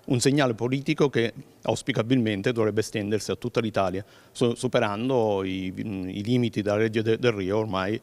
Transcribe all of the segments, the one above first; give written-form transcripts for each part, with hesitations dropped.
Un segnale politico che auspicabilmente dovrebbe estendersi a tutta l'Italia, superando i limiti della legge del Rio ormai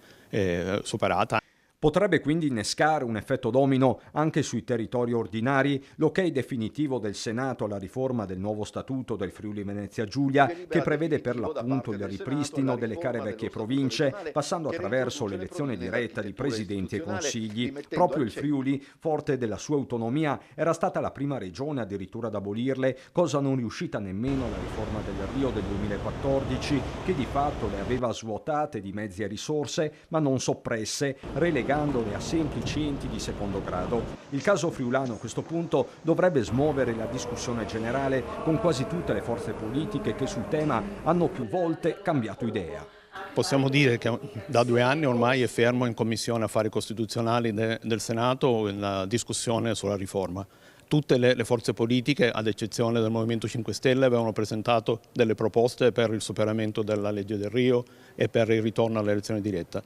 superata. Potrebbe quindi innescare un effetto domino anche sui territori ordinari l'ok definitivo del Senato alla riforma del nuovo statuto del Friuli Venezia Giulia, che prevede per l'appunto il ripristino delle care vecchie province, passando attraverso l'elezione diretta di presidenti e consigli. Proprio il Friuli, forte della sua autonomia, era stata la prima regione addirittura ad abolirle, cosa non riuscita nemmeno alla riforma del Rio del 2014, che di fatto le aveva svuotate di mezzi e risorse, ma non soppresse, relegandole a semplici enti di secondo grado. Il caso friulano a questo punto dovrebbe smuovere la discussione generale con quasi tutte le forze politiche che sul tema hanno più volte cambiato idea. Possiamo dire che da 2 anni ormai è fermo in Commissione Affari Costituzionali del Senato la discussione sulla riforma. Tutte le forze politiche, ad eccezione del Movimento 5 Stelle, avevano presentato delle proposte per il superamento della legge del Rio e per il ritorno all'elezione diretta.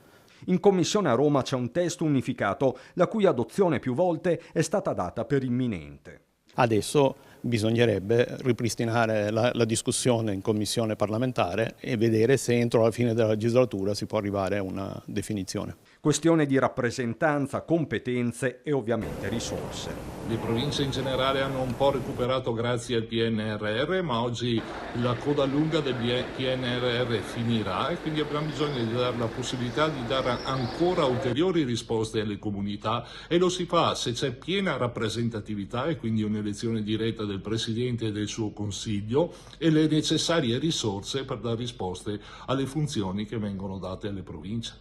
In commissione a Roma c'è un testo unificato, la cui adozione più volte è stata data per imminente. Adesso bisognerebbe ripristinare la discussione in commissione parlamentare e vedere se entro la fine della legislatura si può arrivare a una definizione. Questione di rappresentanza, competenze e ovviamente risorse. Le province in generale hanno un po' recuperato grazie al PNRR, ma oggi la coda lunga del PNRR finirà e quindi abbiamo bisogno di dare la possibilità di dare ancora ulteriori risposte alle comunità, e lo si fa se c'è piena rappresentatività e quindi un'elezione diretta del Presidente e del suo Consiglio e le necessarie risorse per dare risposte alle funzioni che vengono date alle province.